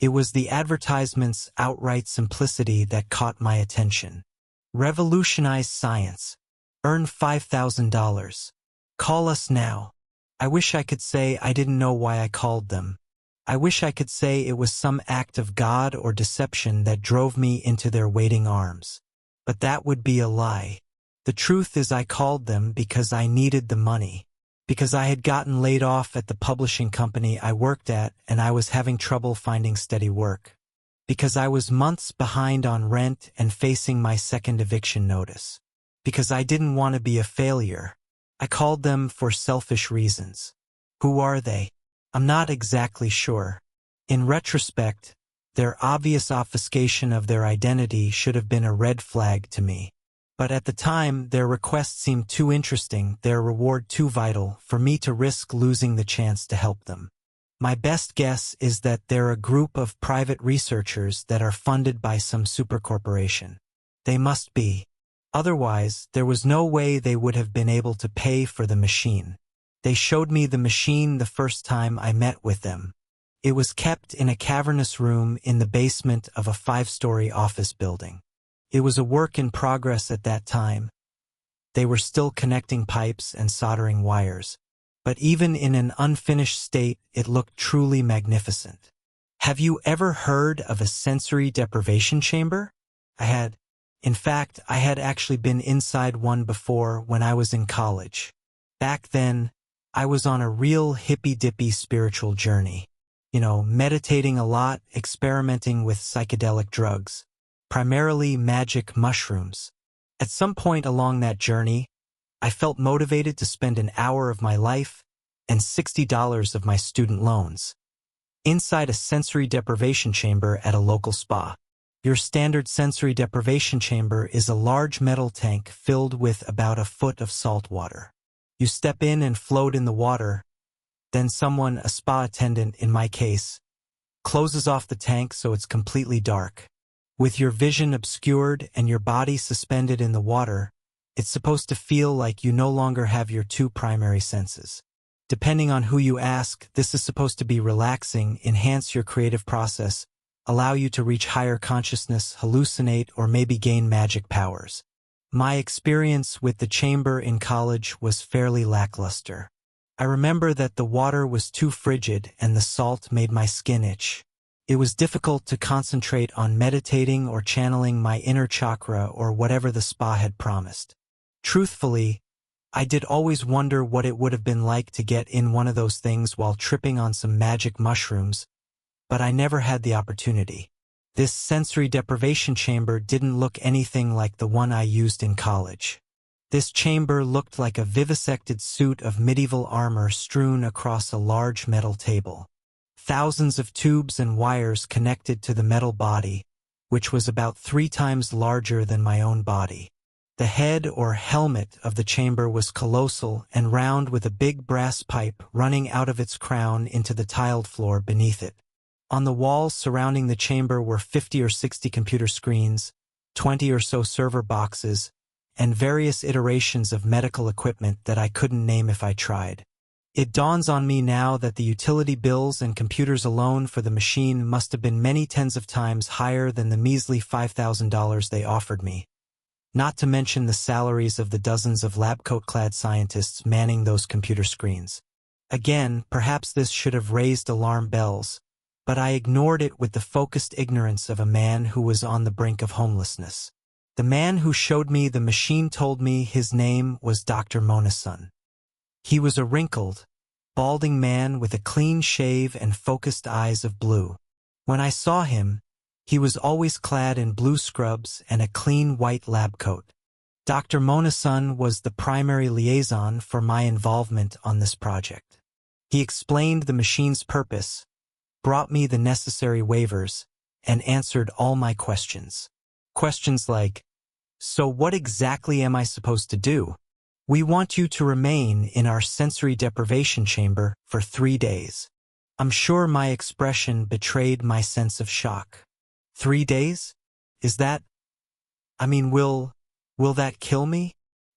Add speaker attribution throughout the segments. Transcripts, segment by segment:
Speaker 1: It was the advertisement's outright simplicity that caught my attention. Revolutionize science. Earn $5,000. Call us now. I wish I could say I didn't know why I called them. I wish I could say it was some act of God or deception that drove me into their waiting arms. But that would be a lie. The truth is I called them because I needed the money. Because I had gotten laid off at the publishing company I worked at and I was having trouble finding steady work. Because I was months behind on rent and facing my second eviction notice. Because I didn't want to be a failure. I called them for selfish reasons. Who are they? I'm not exactly sure. In retrospect, their obvious obfuscation of their identity should have been a red flag to me. But at the time, their request seemed too interesting, their reward too vital, for me to risk losing the chance to help them. My best guess is that they're a group of private researchers that are funded by some supercorporation. They must be. Otherwise, there was no way they would have been able to pay for the machine. They showed me the machine the first time I met with them. It was kept in a cavernous room in the basement of a 5-story office building. It was a work in progress at that time. They were still connecting pipes and soldering wires. But even in an unfinished state, it looked truly magnificent. Have you ever heard of a sensory deprivation chamber? I had. In fact, I had actually been inside one before when I was in college. Back then, I was on a real hippy-dippy spiritual journey. Meditating a lot, experimenting with psychedelic drugs. Primarily magic mushrooms. At some point along that journey, I felt motivated to spend an hour of my life and $60 of my student loans inside a sensory deprivation chamber at a local spa. Your standard sensory deprivation chamber is a large metal tank filled with about a foot of salt water. You step in and float in the water, then someone, a spa attendant in my case, closes off the tank so it's completely dark. With your vision obscured and your body suspended in the water, it's supposed to feel like you no longer have your two primary senses. Depending on who you ask, this is supposed to be relaxing, enhance your creative process, allow you to reach higher consciousness, hallucinate, or maybe gain magic powers. My experience with the chamber in college was fairly lackluster. I remember that the water was too frigid and the salt made my skin itch. It was difficult to concentrate on meditating or channeling my inner chakra or whatever the spa had promised. Truthfully, I did always wonder what it would have been like to get in one of those things while tripping on some magic mushrooms, but I never had the opportunity. This sensory deprivation chamber didn't look anything like the one I used in college. This chamber looked like a vivisected suit of medieval armor strewn across a large metal table. Thousands of tubes and wires connected to the metal body, which was about 3 times larger than my own body. The head or helmet of the chamber was colossal and round with a big brass pipe running out of its crown into the tiled floor beneath it. On the walls surrounding the chamber were 50 or 60 computer screens, 20 or so server boxes, and various iterations of medical equipment that I couldn't name if I tried. It dawns on me now that the utility bills and computers alone for the machine must have been many tens of times higher than the measly $5,000 they offered me. Not to mention the salaries of the dozens of lab coat-clad scientists manning those computer screens. Again, perhaps this should have raised alarm bells, but I ignored it with the focused ignorance of a man who was on the brink of homelessness. The man who showed me the machine told me his name was Dr. Monasun. He was a wrinkled, balding man with a clean shave and focused eyes of blue. When I saw him, he was always clad in blue scrubs and a clean white lab coat. Dr. Monasun was the primary liaison for my involvement on this project. He explained the machine's purpose, brought me the necessary waivers, and answered all my questions. Questions like, "So what exactly am I supposed to do? We want you to remain in our sensory deprivation chamber for 3 days." I'm sure my expression betrayed my sense of shock. 3 days? Is that? Will that kill me?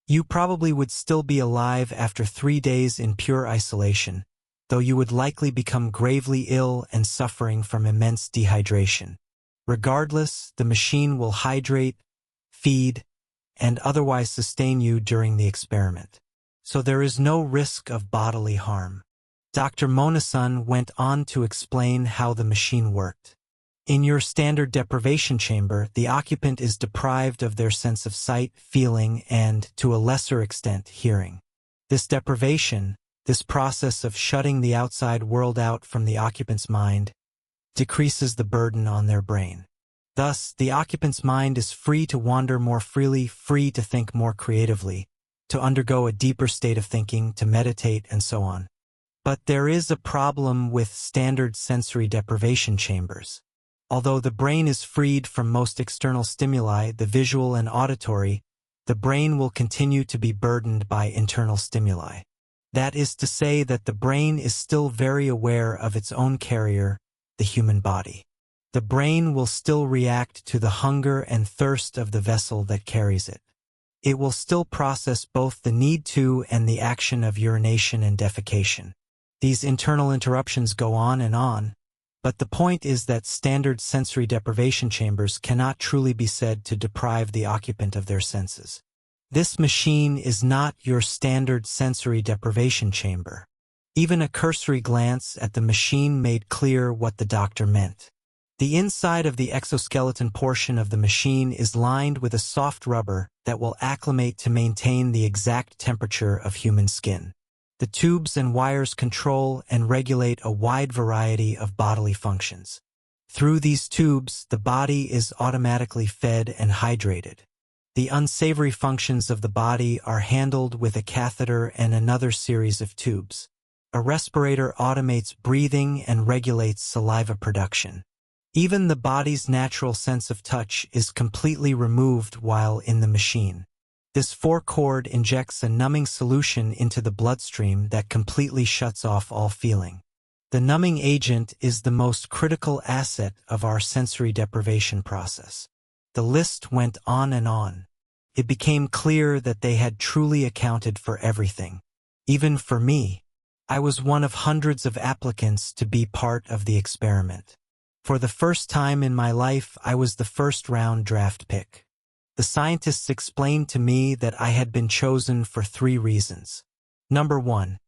Speaker 1: You probably would still be alive after 3 days in pure isolation, though you would likely become gravely ill and suffering from immense dehydration. Regardless, the machine will hydrate, feed, and otherwise sustain you during the experiment. So there is no risk of bodily harm. Dr. Monasan went on to explain how the machine worked. In your standard deprivation chamber, the occupant is deprived of their sense of sight, feeling, and, to a lesser extent, hearing. This deprivation, this process of shutting the outside world out from the occupant's mind, decreases the burden on their brain. Thus, the occupant's mind is free to wander more freely, free to think more creatively, to undergo a deeper state of thinking, to meditate, and so on. But there is a problem with standard sensory deprivation chambers. Although the brain is freed from most external stimuli, the visual and auditory, the brain will continue to be burdened by internal stimuli. That is to say that the brain is still very aware of its own carrier, the human body. The brain will still react to the hunger and thirst of the vessel that carries it. It will still process both the need to and the action of urination and defecation. These internal interruptions go on, but the point is that standard sensory deprivation chambers cannot truly be said to deprive the occupant of their senses. This machine is not your standard sensory deprivation chamber. Even a cursory glance at the machine made clear what the doctor meant. The inside of the exoskeleton portion of the machine is lined with a soft rubber that will acclimate to maintain the exact temperature of human skin. The tubes and wires control and regulate a wide variety of bodily functions. Through these tubes, the body is automatically fed and hydrated. The unsavory functions of the body are handled with a catheter and another series of tubes. A respirator automates breathing and regulates saliva production. Even the body's natural sense of touch is completely removed while in the machine. This forecord injects a numbing solution into the bloodstream that completely shuts off all feeling. The numbing agent is the most critical asset of our sensory deprivation process. The list went on and on. It became clear that they had truly accounted for everything. Even for me, I was one of hundreds of applicants to be part of the experiment. For the first time in my life, I was the first-round draft pick. The scientists explained to me that I had been chosen for 3 reasons. Number 1.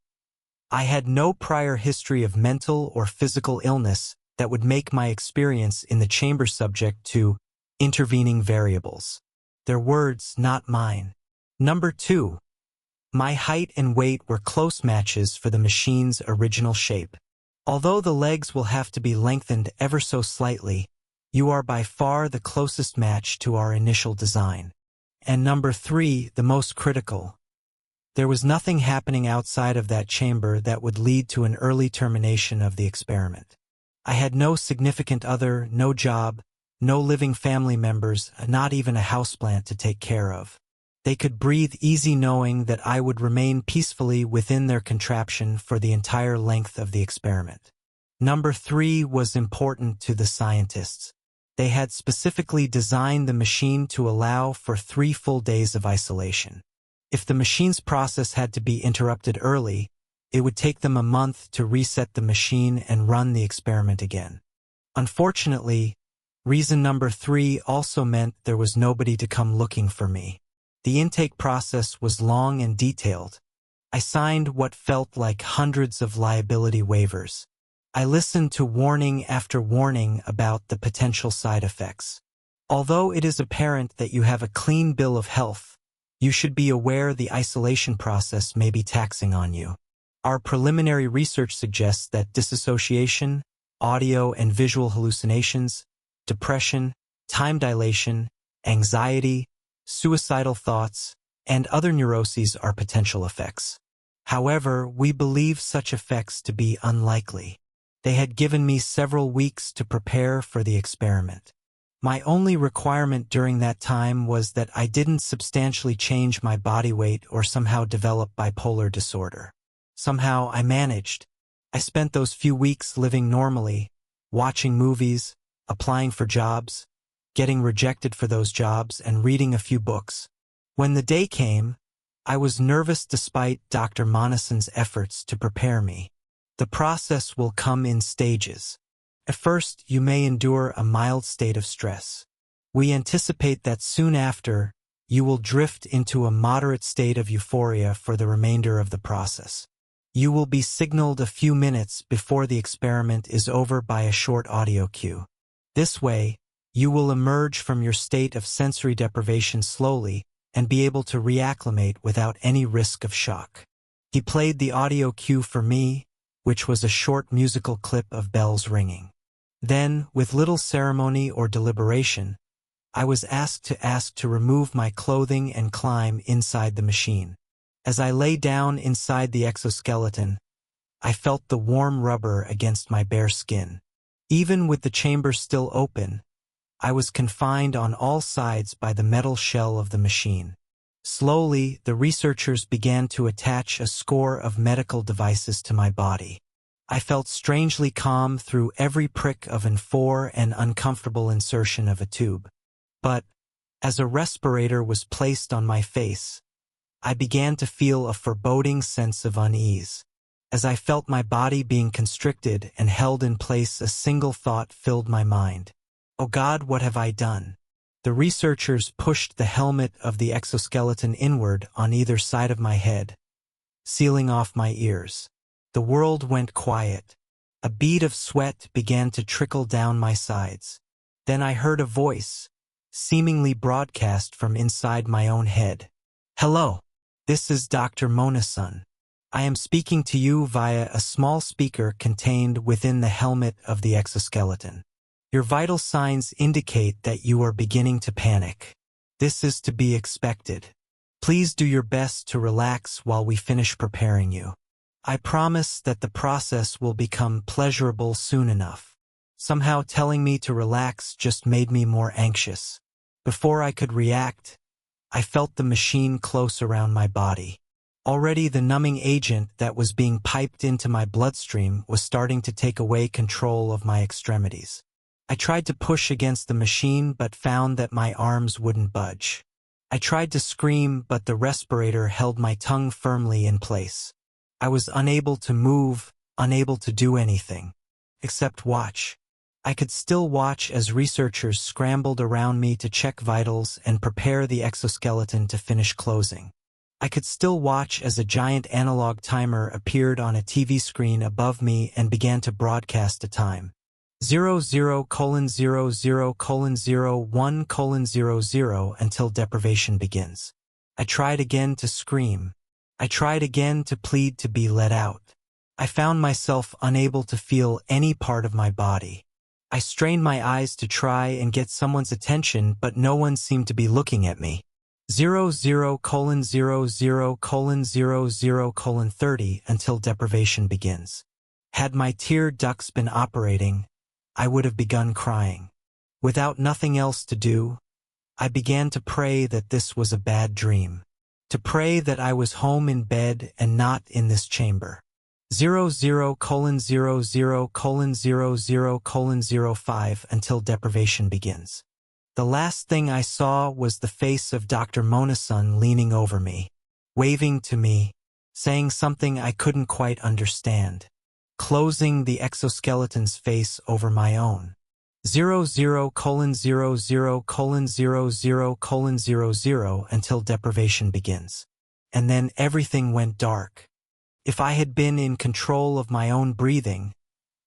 Speaker 1: I had no prior history of mental or physical illness that would make my experience in the chamber subject to intervening variables. Their words, not mine. Number 2. My height and weight were close matches for the machine's original shape. Although the legs will have to be lengthened ever so slightly, you are by far the closest match to our initial design. And number 3, the most critical. There was nothing happening outside of that chamber that would lead to an early termination of the experiment. I had no significant other, no job, no living family members, not even a houseplant to take care of. They could breathe easy knowing that I would remain peacefully within their contraption for the entire length of the experiment. Number 3 was important to the scientists. They had specifically designed the machine to allow for 3 full days of isolation. If the machine's process had to be interrupted early, it would take them a month to reset the machine and run the experiment again. Unfortunately, reason number 3 also meant there was nobody to come looking for me. The intake process was long and detailed. I signed what felt like hundreds of liability waivers. I listened to warning after warning about the potential side effects. Although it is apparent that you have a clean bill of health, you should be aware the isolation process may be taxing on you. Our preliminary research suggests that dissociation, audio and visual hallucinations, depression, time dilation, anxiety, suicidal thoughts, and other neuroses are potential effects. However, we believe such effects to be unlikely. They had given me several weeks to prepare for the experiment. My only requirement during that time was that I didn't substantially change my body weight or somehow develop bipolar disorder. Somehow I managed. I spent those few weeks living normally, watching movies, applying for jobs, getting rejected for those jobs, and reading a few books. When the day came, I was nervous despite Dr. Monasan's efforts to prepare me. The process will come in stages. At first, you may endure a mild state of stress. We anticipate that soon after, you will drift into a moderate state of euphoria for the remainder of the process. You will be signaled a few minutes before the experiment is over by a short audio cue. This way, you will emerge from your state of sensory deprivation slowly and be able to reacclimate without any risk of shock. He played the audio cue for me, which was a short musical clip of bells ringing. Then, with little ceremony or deliberation, I was asked to remove my clothing and climb inside the machine. As I lay down inside the exoskeleton, I felt the warm rubber against my bare skin. Even with the chamber still open, I was confined on all sides by the metal shell of the machine. Slowly, the researchers began to attach a score of medical devices to my body. I felt strangely calm through every prick of an and uncomfortable insertion of a tube. But, as a respirator was placed on my face, I began to feel a foreboding sense of unease. As I felt my body being constricted and held in place, a single thought filled my mind. Oh God, what have I done? The researchers pushed the helmet of the exoskeleton inward on either side of my head, sealing off my ears. The world went quiet. A bead of sweat began to trickle down my sides. Then I heard a voice, seemingly broadcast from inside my own head. Hello, this is Dr. Mona-san. I am speaking to you via a small speaker contained within the helmet of the exoskeleton. Your vital signs indicate that you are beginning to panic. This is to be expected. Please do your best to relax while we finish preparing you. I promise that the process will become pleasurable soon enough. Somehow telling me to relax just made me more anxious. Before I could react, I felt the machine close around my body. Already the numbing agent that was being piped into my bloodstream was starting to take away control of my extremities. I tried to push against the machine but found that my arms wouldn't budge. I tried to scream but the respirator held my tongue firmly in place. I was unable to move, unable to do anything. Except watch. I could still watch as researchers scrambled around me to check vitals and prepare the exoskeleton to finish closing. I could still watch as a giant analog timer appeared on a TV screen above me and began to broadcast a time. 00:00:01:00 until deprivation begins. I tried again to scream. I tried again to plead to be let out. I found myself unable to feel any part of my body. I strained my eyes to try and get someone's attention, but no one seemed to be looking at me. 00:00:00:30 until deprivation begins. Had my tear ducts been operating, I would have begun crying. Without nothing else to do, I began to pray that this was a bad dream. To pray that I was home in bed and not in this chamber. 00:00:00:05 until deprivation begins. The last thing I saw was the face of Dr. Mona-san leaning over me, waving to me, saying something I couldn't quite understand, closing the exoskeleton's face over my own. 00:00:00:00:00 until deprivation begins. And then everything went dark. If I had been in control of my own breathing,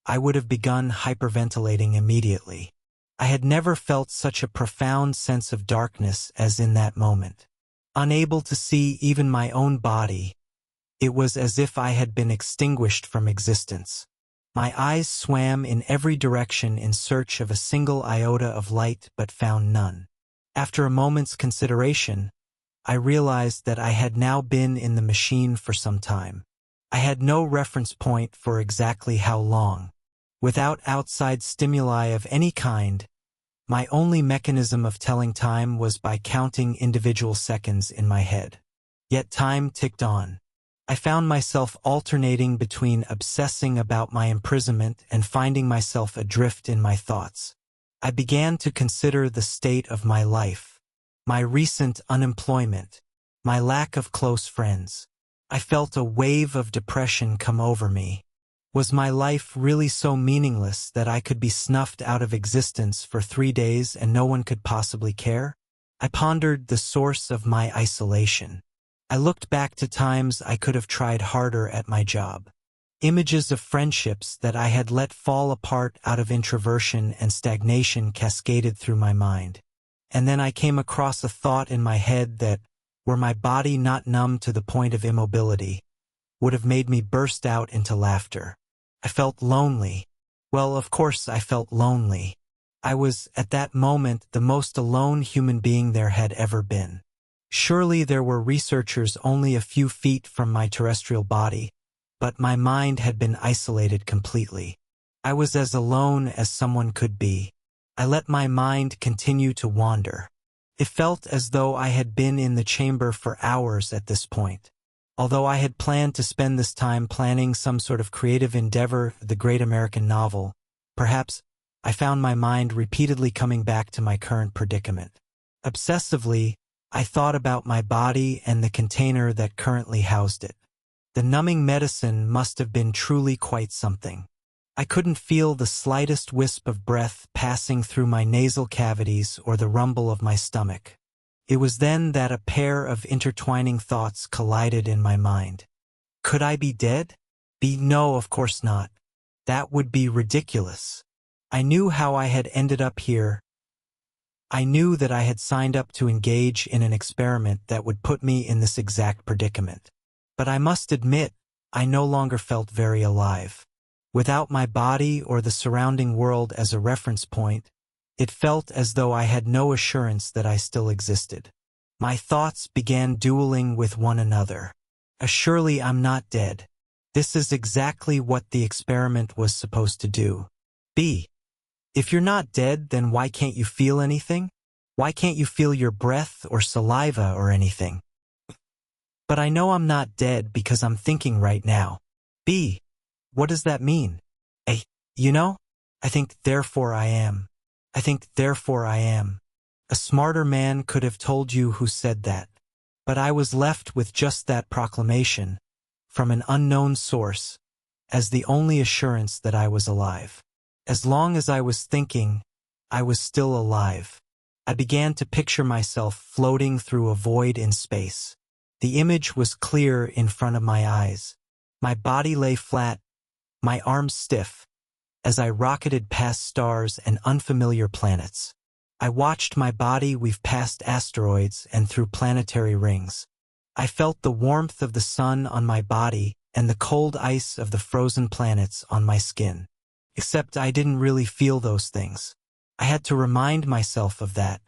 Speaker 1: I would have begun hyperventilating immediately. I had never felt such a profound sense of darkness as in that moment. Unable to see even my own body, it was as if I had been extinguished from existence. My eyes swam in every direction in search of a single iota of light but found none. After a moment's consideration, I realized that I had now been in the machine for some time. I had no reference point for exactly how long. Without outside stimuli of any kind, my only mechanism of telling time was by counting individual seconds in my head. Yet time ticked on. I found myself alternating between obsessing about my imprisonment and finding myself adrift in my thoughts. I began to consider the state of my life, my recent unemployment, my lack of close friends. I felt a wave of depression come over me. Was my life really so meaningless that I could be snuffed out of existence for 3 days and no one could possibly care? I pondered the source of my isolation. I looked back to times I could have tried harder at my job. Images of friendships that I had let fall apart out of introversion and stagnation cascaded through my mind. And then I came across a thought in my head that, were my body not numb to the point of immobility, would have made me burst out into laughter. I felt lonely. Well, of course I felt lonely. I was, at that moment, the most alone human being there had ever been. Surely there were researchers only a few feet from my terrestrial body, but my mind had been isolated completely. I was as alone as someone could be. I let my mind continue to wander. It felt as though I had been in the chamber for hours at this point. Although I had planned to spend this time planning some sort of creative endeavor, the great American novel, perhaps, I found my mind repeatedly coming back to my current predicament. Obsessively, I thought about my body and the container that currently housed it. The numbing medicine must have been truly quite something. I couldn't feel the slightest wisp of breath passing through my nasal cavities or the rumble of my stomach. It was then that a pair of intertwining thoughts collided in my mind. Could I be dead? No, of course not. That would be ridiculous. I knew how I had ended up here. I knew that I had signed up to engage in an experiment that would put me in this exact predicament. But I must admit, I no longer felt very alive. Without my body or the surrounding world as a reference point, it felt as though I had no assurance that I still existed. My thoughts began dueling with one another. Surely I'm not dead. This is exactly what the experiment was supposed to do. If you're not dead, then why can't you feel anything? Why can't you feel your breath or saliva or anything? But I know I'm not dead because I'm thinking right now. What does that mean? I think therefore I am. I think therefore I am. A smarter man could have told you who said that. But I was left with just that proclamation, from an unknown source, as the only assurance that I was alive. As long as I was thinking, I was still alive. I began to picture myself floating through a void in space. The image was clear in front of my eyes. My body lay flat, my arms stiff, as I rocketed past stars and unfamiliar planets. I watched my body weave past asteroids and through planetary rings. I felt the warmth of the sun on my body and the cold ice of the frozen planets on my skin. Except I didn't really feel those things. I had to remind myself of that.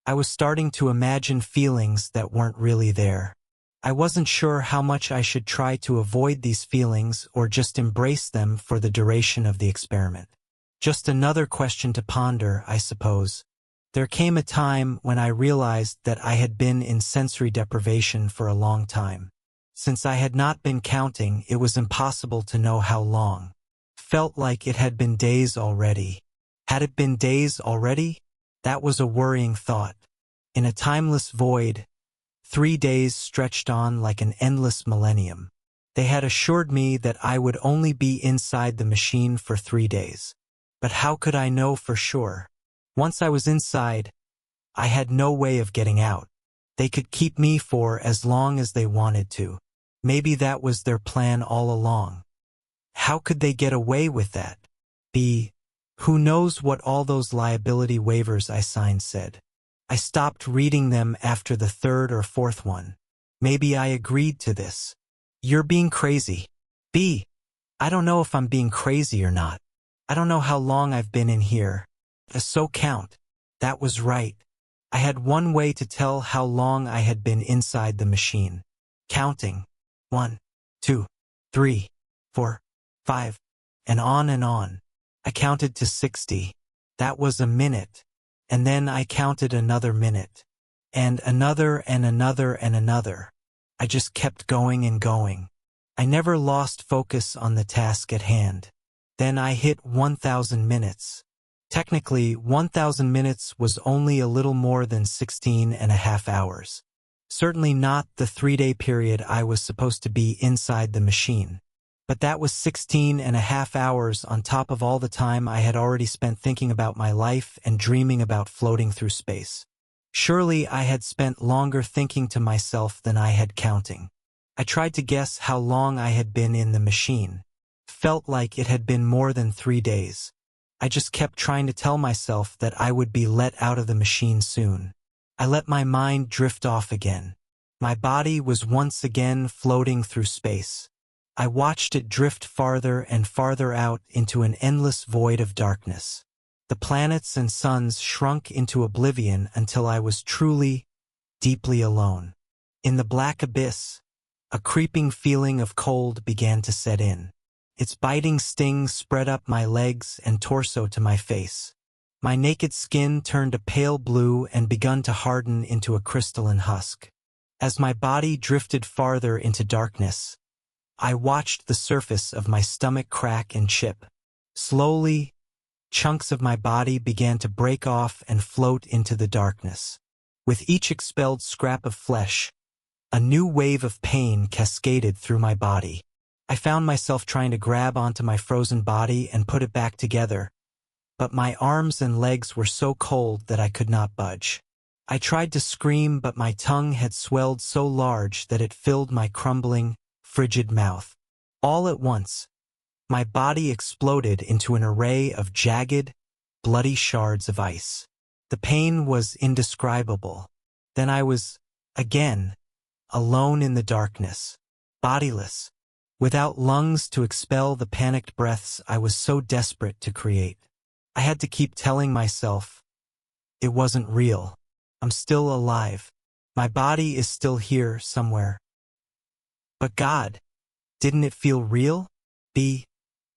Speaker 1: I was starting to imagine feelings that weren't really there. I wasn't sure how much I should try to avoid these feelings or just embrace them for the duration of the experiment. Just another question to ponder, I suppose. There came a time when I realized that I had been in sensory deprivation for a long time. Since I had not been counting, it was impossible to know how long. Felt like it had been days already. Had it been days already? That was a worrying thought. In a timeless void, 3 days stretched on like an endless millennium. They had assured me that I would only be inside the machine for 3 days. But how could I know for sure? Once I was inside, I had no way of getting out. They could keep me for as long as they wanted to. Maybe that was their plan all along. How could they get away with that? Who knows what all those liability waivers I signed said. I stopped reading them after the third or fourth one. Maybe I agreed to this. You're being crazy. I don't know if I'm being crazy or not. I don't know how long I've been in here. So count. That was right. I had one way to tell how long I had been inside the machine. Counting. 1, 2, 3, 4, 5, and on and on. I counted to 60. That was a minute. And then I counted another minute. And another and another and another. I just kept going and going. I never lost focus on the task at hand. Then I hit 1,000 minutes. Technically, 1,000 minutes was only a little more than 16.5 hours. Certainly not the 3-day period I was supposed to be inside the machine. But that was 16.5 hours on top of all the time I had already spent thinking about my life and dreaming about floating through space. Surely I had spent longer thinking to myself than I had counting. I tried to guess how long I had been in the machine. Felt like it had been more than 3 days. I just kept trying to tell myself that I would be let out of the machine soon. I let my mind drift off again. My body was once again floating through space. I watched it drift farther and farther out into an endless void of darkness. The planets and suns shrunk into oblivion until I was truly, deeply alone. In the black abyss, a creeping feeling of cold began to set in. Its biting sting spread up my legs and torso to my face. My naked skin turned a pale blue and begun to harden into a crystalline husk. As my body drifted farther into darkness, I watched the surface of my stomach crack and chip. Slowly, chunks of my body began to break off and float into the darkness. With each expelled scrap of flesh, a new wave of pain cascaded through my body. I found myself trying to grab onto my frozen body and put it back together, but my arms and legs were so cold that I could not budge. I tried to scream, but my tongue had swelled so large that it filled my crumbling, frigid mouth. All at once, my body exploded into an array of jagged, bloody shards of ice. The pain was indescribable. Then I was, again, alone in the darkness, bodiless, without lungs to expel the panicked breaths I was so desperate to create. I had to keep telling myself, it wasn't real. I'm still alive. My body is still here somewhere. But God, didn't it feel real?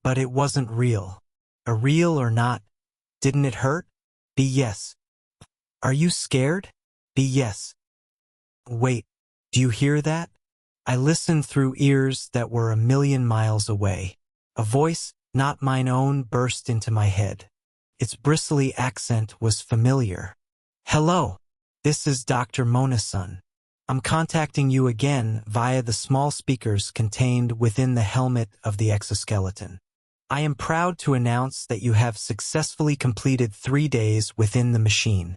Speaker 1: But it wasn't real. A real or not, didn't it hurt? Yes. Are you scared? Yes. Wait, do you hear that? I listened through ears that were a million miles away. A voice, not mine own, burst into my head. Its bristly accent was familiar. Hello, this is Dr. Monasun. I'm contacting you again via the small speakers contained within the helmet of the exoskeleton. I am proud to announce that you have successfully completed 3 days within the machine.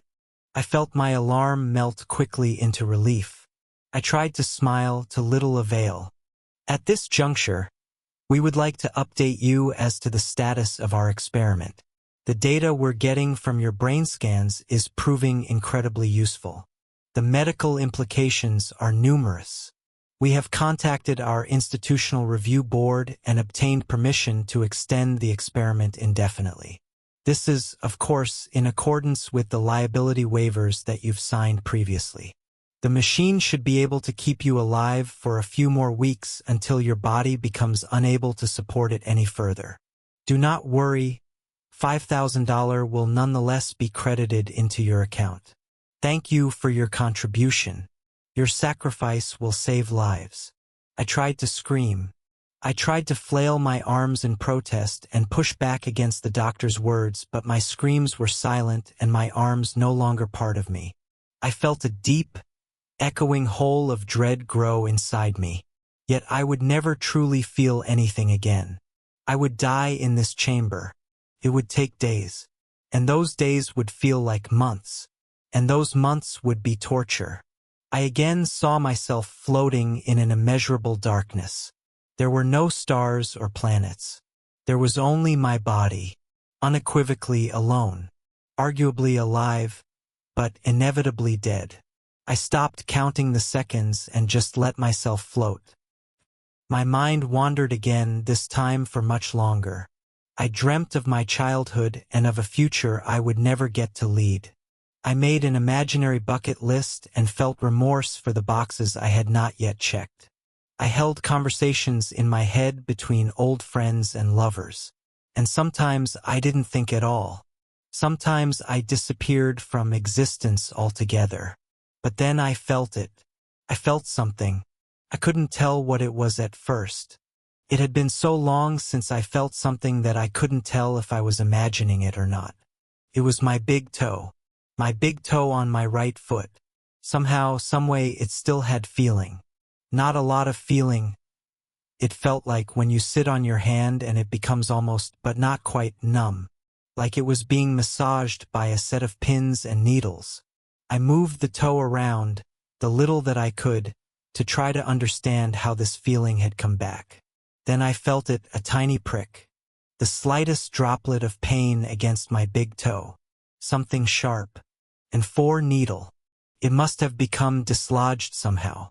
Speaker 1: I felt my alarm melt quickly into relief. I tried to smile to little avail. At this juncture, we would like to update you as to the status of our experiment. The data we're getting from your brain scans is proving incredibly useful. The medical implications are numerous. We have contacted our institutional review board and obtained permission to extend the experiment indefinitely. This is, of course, in accordance with the liability waivers that you've signed previously. The machine should be able to keep you alive for a few more weeks until your body becomes unable to support it any further. Do not worry, $5,000 will nonetheless be credited into your account. Thank you for your contribution. Your sacrifice will save lives. I tried to scream. I tried to flail my arms in protest and push back against the doctor's words, but my screams were silent and my arms no longer part of me. I felt a deep, echoing hole of dread grow inside me. Yet I would never truly feel anything again. I would die in this chamber. It would take days. And those days would feel like months. And those months would be torture. I again saw myself floating in an immeasurable darkness. There were no stars or planets. There was only my body, unequivocally alone, arguably alive, but inevitably dead. I stopped counting the seconds and just let myself float. My mind wandered again, this time for much longer. I dreamt of my childhood and of a future I would never get to lead. I made an imaginary bucket list and felt remorse for the boxes I had not yet checked. I held conversations in my head between old friends and lovers. And sometimes I didn't think at all. Sometimes I disappeared from existence altogether. But then I felt it. I felt something. I couldn't tell what it was at first. It had been so long since I felt something that I couldn't tell if I was imagining it or not. It was my big toe. My big toe on my right foot. Somehow, someway, it still had feeling. Not a lot of feeling, It felt like when you sit on your hand and it becomes almost, but not quite, numb. Like it was being massaged by a set of pins and needles. I moved the toe around, the little that I could, to try to understand how this feeling had come back. Then I felt it, a tiny prick. The slightest droplet of pain against my big toe. Something sharp. And 4 needle. It must have become dislodged somehow.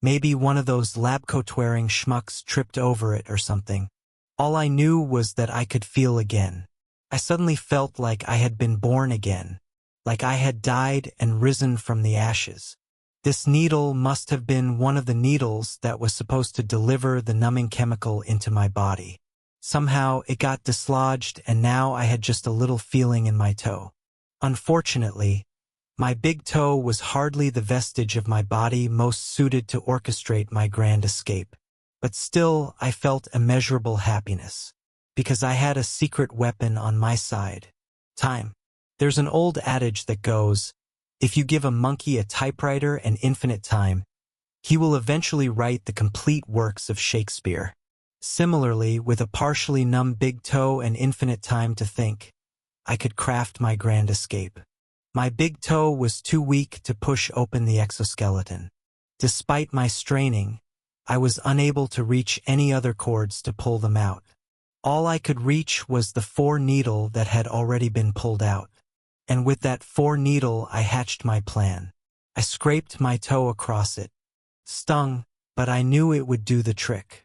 Speaker 1: Maybe one of those lab coat-wearing schmucks tripped over it or something. All I knew was that I could feel again. I suddenly felt like I had been born again. Like I had died and risen from the ashes. This needle must have been one of the needles that was supposed to deliver the numbing chemical into my body. Somehow it got dislodged and now I had just a little feeling in my toe. Unfortunately, my big toe was hardly the vestige of my body most suited to orchestrate my grand escape. But still, I felt immeasurable happiness. Because I had a secret weapon on my side. Time. There's an old adage that goes, if you give a monkey a typewriter and infinite time, he will eventually write the complete works of Shakespeare. Similarly, with a partially numb big toe and infinite time to think, I could craft my grand escape. My big toe was too weak to push open the exoskeleton. Despite my straining, I was unable to reach any other cords to pull them out. All I could reach was the 4 needle that had already been pulled out. And with that 4 needle I hatched my plan. I scraped my toe across it. Stung, but I knew it would do the trick.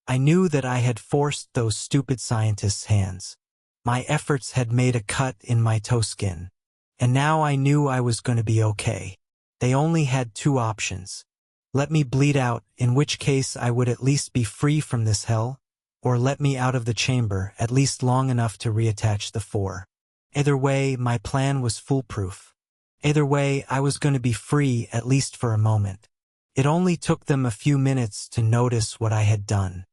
Speaker 1: I knew that I had forced those stupid scientists' hands. My efforts had made a cut in my toe skin. And now I knew I was going to be okay. They only had 2 options. Let me bleed out, in which case I would at least be free from this hell, or let me out of the chamber, at least long enough to reattach the 4. Either way, my plan was foolproof. Either way, I was going to be free, at least for a moment. It only took them a few minutes to notice what I had done.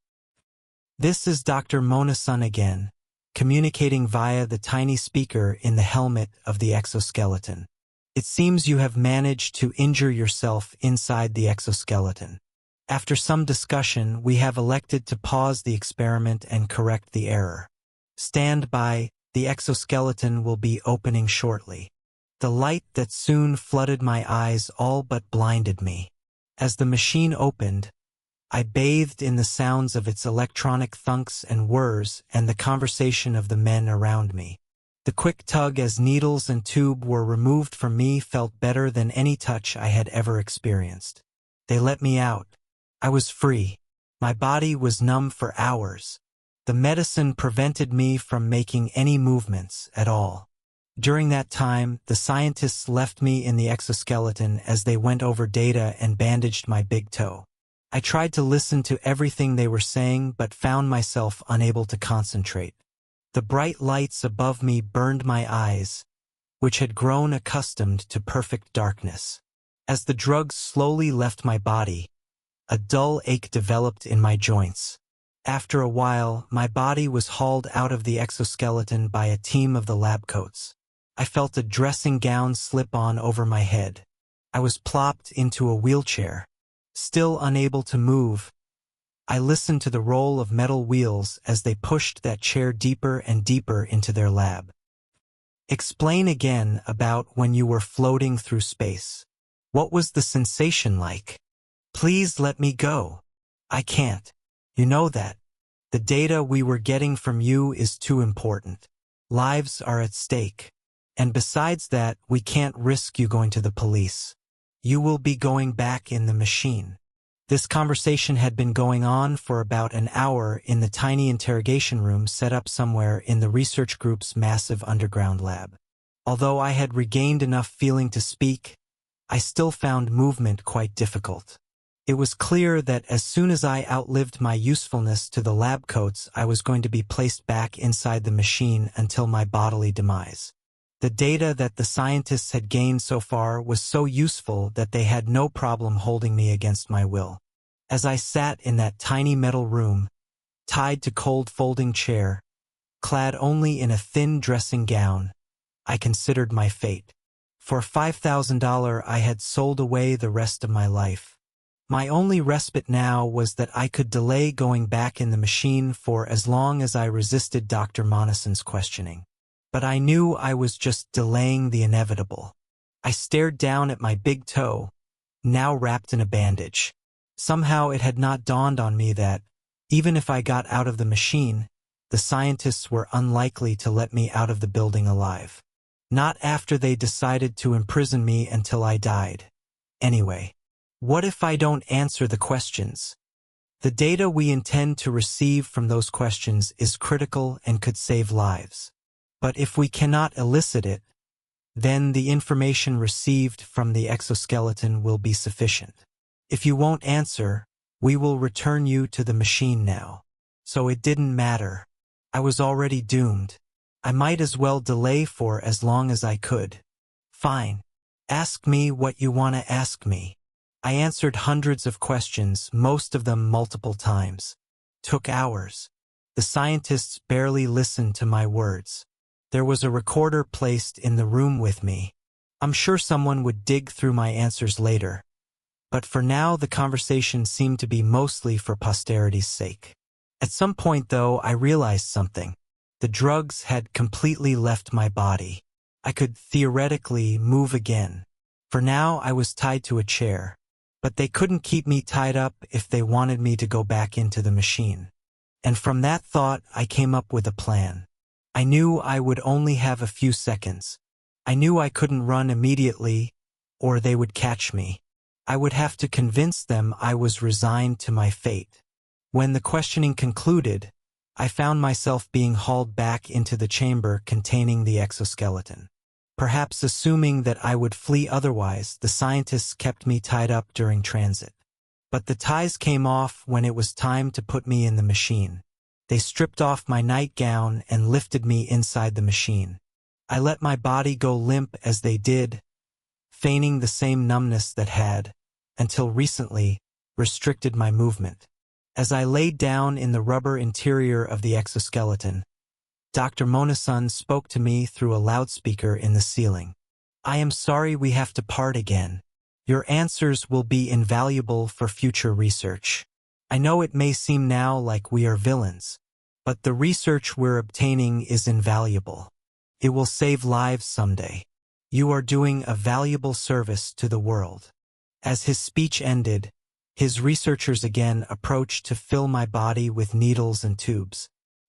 Speaker 1: This is Dr. Mona-san again, communicating via the tiny speaker in the helmet of the exoskeleton. It seems you have managed to injure yourself inside the exoskeleton. After some discussion, we have elected to pause the experiment and correct the error. Stand by, the exoskeleton will be opening shortly. The light that soon flooded my eyes all but blinded me. As the machine opened, I bathed in the sounds of its electronic thunks and whirs and the conversation of the men around me. The quick tug as needles and tube were removed from me felt better than any touch I had ever experienced. They let me out. I was free. My body was numb for hours. The medicine prevented me from making any movements at all. During that time, the scientists left me in the exoskeleton as they went over data and bandaged my big toe. I tried to listen to everything they were saying but found myself unable to concentrate. The bright lights above me burned my eyes, which had grown accustomed to perfect darkness. As the drugs slowly left my body, a dull ache developed in my joints. After a while, my body was hauled out of the exoskeleton by a team of the lab coats. I felt a dressing gown slip on over my head. I was plopped into a wheelchair. Still unable to move, I listened to the roll of metal wheels as they pushed that chair deeper and deeper into their lab. Explain again about when you were floating through space. What was the sensation like? Please let me go. I can't. You know that. The data we were getting from you is too important. Lives are at stake. And besides that, we can't risk you going to the police. You will be going back in the machine. This conversation had been going on for about an hour in the tiny interrogation room set up somewhere in the research group's massive underground lab. Although I had regained enough feeling to speak, I still found movement quite difficult. It was clear that as soon as I outlived my usefulness to the lab coats, I was going to be placed back inside the machine until my bodily demise. The data that the scientists had gained so far was so useful that they had no problem holding me against my will. As I sat in that tiny metal room, tied to cold folding chair, clad only in a thin dressing gown, I considered my fate. For $5,000 I had sold away the rest of my life. My only respite now was that I could delay going back in the machine for as long as I resisted Dr. Monison's questioning. But I knew I was just delaying the inevitable. I stared down at my big toe, now wrapped in a bandage. Somehow it had not dawned on me that, even if I got out of the machine, the scientists were unlikely to let me out of the building alive. Not after they decided to imprison me until I died. Anyway, what if I don't answer the questions? The data we intend to receive from those questions is critical and could save lives. But if we cannot elicit it, then the information received from the exoskeleton will be sufficient. If you won't answer, we will return you to the machine now. So it didn't matter. I was already doomed. I might as well delay for as long as I could. Fine. Ask me what you want to ask me. I answered hundreds of questions, most of them multiple times. Took hours. The scientists barely listened to my words. There was a recorder placed in the room with me. I'm sure someone would dig through my answers later. But for now, the conversation seemed to be mostly for posterity's sake. At some point, though, I realized something. The drugs had completely left my body. I could theoretically move again. For now, I was tied to a chair. But they couldn't keep me tied up if they wanted me to go back into the machine. And from that thought, I came up with a plan. I knew I would only have a few seconds. I knew I couldn't run immediately, or they would catch me. I would have to convince them I was resigned to my fate. When the questioning concluded, I found myself being hauled back into the chamber containing the exoskeleton. Perhaps assuming that I would flee otherwise, the scientists kept me tied up during transit. But the ties came off when it was time to put me in the machine. They stripped off my nightgown and lifted me inside the machine. I let my body go limp as they did, feigning the same numbness that had, until recently, restricted my movement. As I laid down in the rubber interior of the exoskeleton, Dr. Monison spoke to me through a loudspeaker in the ceiling. I am sorry we have to part again. Your answers will be invaluable for future research. I know it may seem now like we are villains, but the research we're obtaining is invaluable. It will save lives someday. You are doing a valuable service to the world. As his speech ended, his researchers again approached to fill my body with needles and tubes.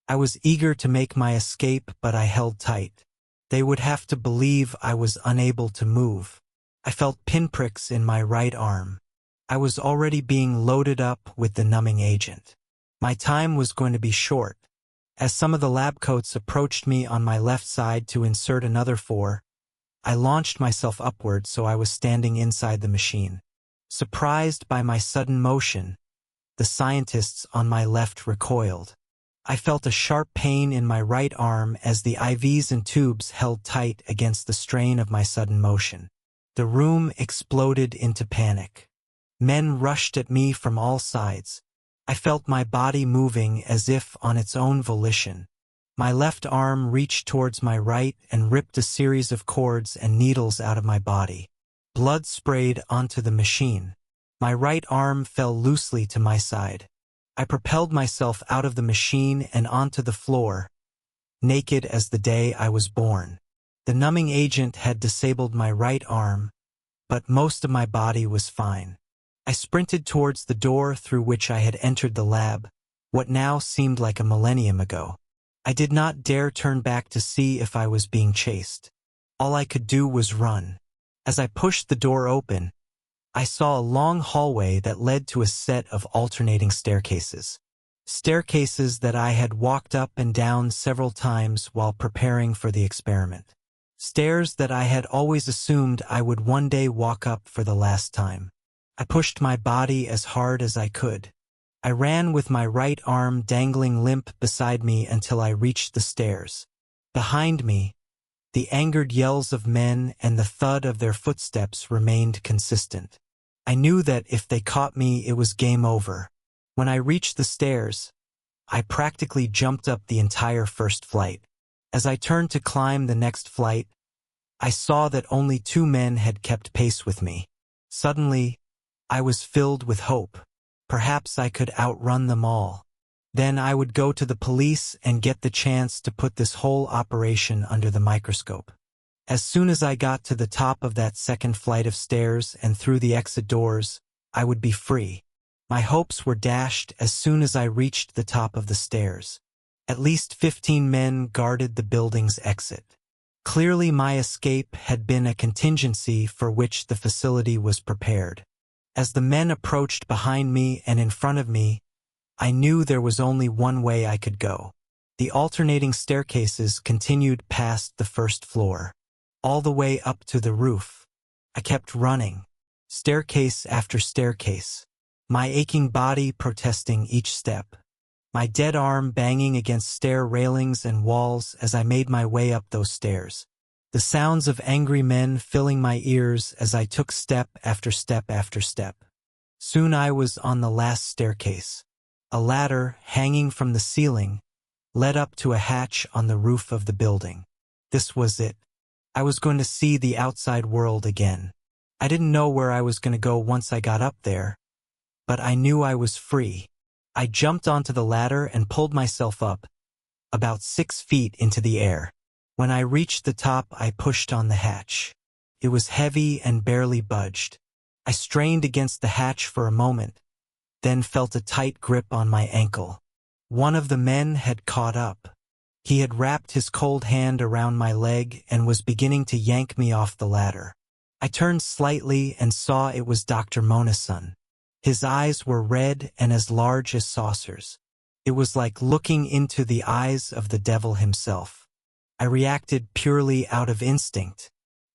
Speaker 1: I was eager to make my escape, but I held tight. They would have to believe I was unable to move. I felt pinpricks in my right arm. I was already being loaded up with the numbing agent. My time was going to be short. As some of the lab coats approached me on my left side to insert another 4, I launched myself upward so I was standing inside the machine. Surprised by my sudden motion, the scientists on my left recoiled. I felt a sharp pain in my right arm as the IVs and tubes held tight against the strain of my sudden motion. The room exploded into panic. Men rushed at me from all sides. I felt my body moving as if on its own volition. My left arm reached towards my right and ripped a series of cords and needles out of my body. Blood sprayed onto the machine. My right arm fell loosely to my side. I propelled myself out of the machine and onto the floor, naked as the day I was born. The numbing agent had disabled my right arm, but most of my body was fine. I sprinted towards the door through which I had entered the lab, what now seemed like a millennium ago. I did not dare turn back to see if I was being chased. All I could do was run. As I pushed the door open, I saw a long hallway that led to a set of alternating staircases. Staircases that I had walked up and down several times while preparing for the experiment. Stairs that I had always assumed I would one day walk up for the last time. I pushed my body as hard as I could. I ran with my right arm dangling limp beside me until I reached the stairs. Behind me, the angered yells of men and the thud of their footsteps remained consistent. I knew that if they caught me, it was game over. When I reached the stairs, I practically jumped up the entire first flight. As I turned to climb the next flight, I saw that only 2 men had kept pace with me. Suddenly, I was filled with hope. Perhaps I could outrun them all. Then I would go to the police and get the chance to put this whole operation under the microscope. As soon as I got to the top of that second flight of stairs and through the exit doors, I would be free. My hopes were dashed as soon as I reached the top of the stairs. At least 15 men guarded the building's exit. Clearly my escape had been a contingency for which the facility was prepared. As the men approached behind me and in front of me, I knew there was only one way I could go. The alternating staircases continued past the first floor, all the way up to the roof. I kept running, staircase after staircase, my aching body protesting each step, my dead arm banging against stair railings and walls as I made my way up those stairs. The sounds of angry men filling my ears as I took step after step after step. Soon I was on the last staircase. A ladder, hanging from the ceiling, led up to a hatch on the roof of the building. This was it. I was going to see the outside world again. I didn't know where I was going to go once I got up there, but I knew I was free. I jumped onto the ladder and pulled myself up, about 6 feet into the air. When I reached the top, I pushed on the hatch. It was heavy and barely budged. I strained against the hatch for a moment, then felt a tight grip on my ankle. One of the men had caught up. He had wrapped his cold hand around my leg and was beginning to yank me off the ladder. I turned slightly and saw it was Dr. Monasun. His eyes were red and as large as saucers. It was like looking into the eyes of the devil himself. I reacted purely out of instinct.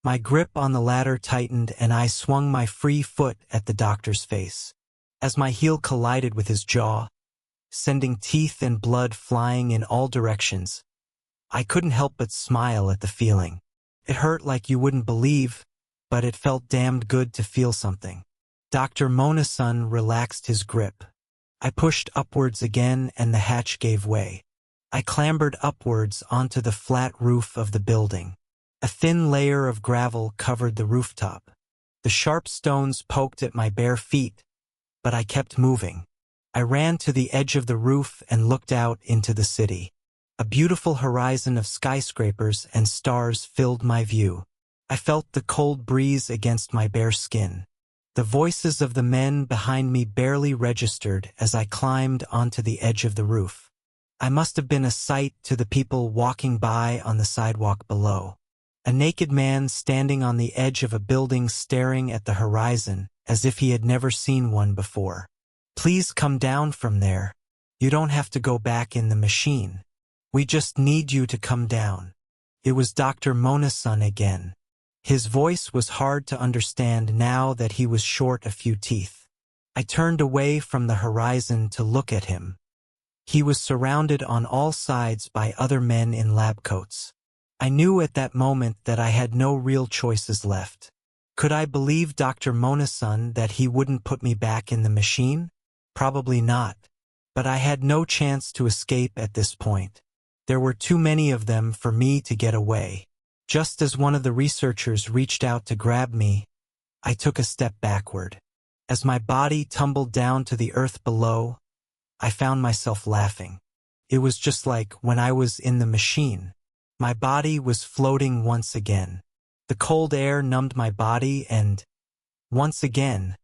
Speaker 1: My grip on the ladder tightened and I swung my free foot at the doctor's face. As my heel collided with his jaw, sending teeth and blood flying in all directions, I couldn't help but smile at the feeling. It hurt like you wouldn't believe, but it felt damned good to feel something. Dr. Monasun relaxed his grip. I pushed upwards again and the hatch gave way. I clambered upwards onto the flat roof of the building. A thin layer of gravel covered the rooftop. The sharp stones poked at my bare feet, but I kept moving. I ran to the edge of the roof and looked out into the city. A beautiful horizon of skyscrapers and stars filled my view. I felt the cold breeze against my bare skin. The voices of the men behind me barely registered as I climbed onto the edge of the roof. I must have been a sight to the people walking by on the sidewalk below. A naked man standing on the edge of a building staring at the horizon as if he had never seen one before. Please come down from there. You don't have to go back in the machine. We just need you to come down. It was Dr. Monasun again. His voice was hard to understand now that he was short a few teeth. I turned away from the horizon to look at him. He was surrounded on all sides by other men in lab coats. I knew at that moment that I had no real choices left. Could I believe Dr. Monasun that he wouldn't put me back in the machine? Probably not. But I had no chance to escape at this point. There were too many of them for me to get away. Just as one of the researchers reached out to grab me, I took a step backward. As my body tumbled down to the earth below, I found myself laughing. It was just like when I was in the machine. My body was floating once again. The cold air numbed my body and, once again,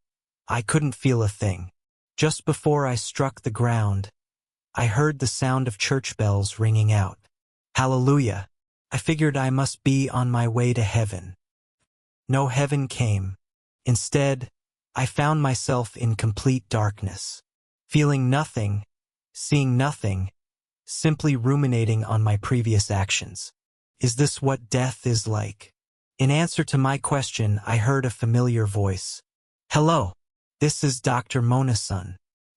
Speaker 1: I couldn't feel a thing. Just before I struck the ground, I heard the sound of church bells ringing out. Hallelujah! I figured I must be on my way to heaven. No heaven came. Instead, I found myself in complete darkness. Feeling nothing, seeing nothing, simply ruminating on my previous actions. Is this what death is like? In answer to my question, I heard a familiar voice. Hello, this is Dr. Monasun.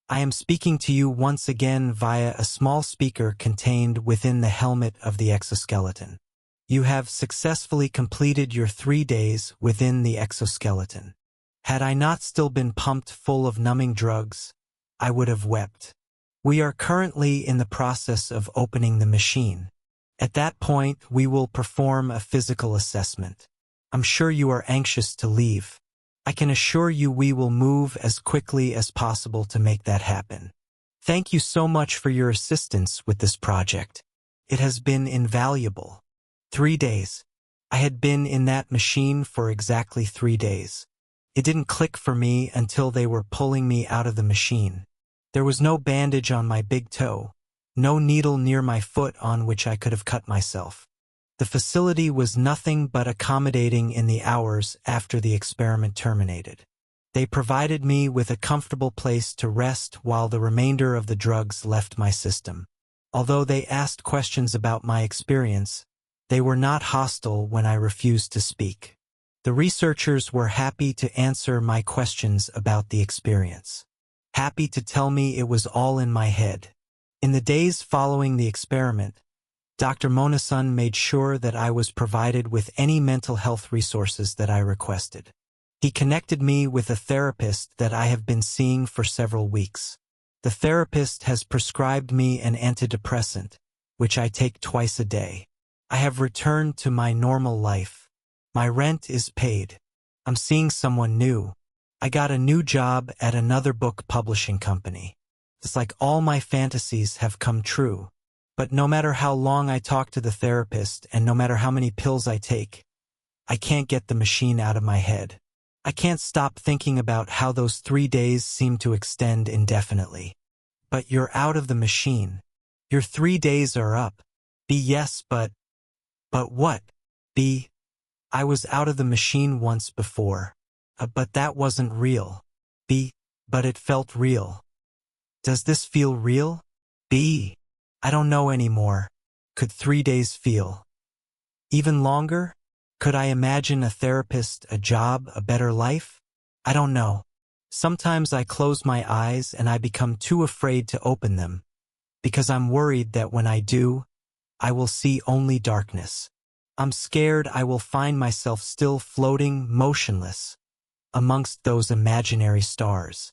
Speaker 1: I am speaking to you once again via a small speaker contained within the helmet of the exoskeleton. You have successfully completed your 3 days within the exoskeleton. Had I not still been pumped full of numbing drugs, I would have wept. We are currently in the process of opening the machine. At that point, we will perform a physical assessment. I'm sure you are anxious to leave. I can assure you we will move as quickly as possible to make that happen. Thank you so much for your assistance with this project. It has been invaluable. 3 days. I had been in that machine for exactly 3 days. It didn't click for me until they were pulling me out of the machine. There was no bandage on my big toe, no needle near my foot on which I could have cut myself. The facility was nothing but accommodating in the hours after the experiment terminated. They provided me with a comfortable place to rest while the remainder of the drugs left my system. Although they asked questions about my experience, they were not hostile when I refused to speak. The researchers were happy to answer my questions about the experience. Happy to tell me it was all in my head. In the days following the experiment, Dr. Monasun made sure that I was provided with any mental health resources that I requested. He connected me with a therapist that I have been seeing for several weeks. The therapist has prescribed me an antidepressant, which I take twice a day. I have returned to my normal life. My rent is paid. I'm seeing someone new. I got a new job at another book publishing company. It's like all my fantasies have come true. But no matter how long I talk to the therapist and no matter how many pills I take, I can't get the machine out of my head. I can't stop thinking about how those 3 days seem to extend indefinitely. But you're out of the machine. Your 3 days are up. B. Yes, but what? B. I was out of the machine once before. But that wasn't real. B. But it felt real. Does this feel real? B. I don't know anymore. Could 3 days feel even longer? Could I imagine a therapist, a job, a better life? I don't know. Sometimes I close my eyes and I become too afraid to open them, because I'm worried that when I do, I will see only darkness. I'm scared I will find myself still floating, motionless, amongst those imaginary stars.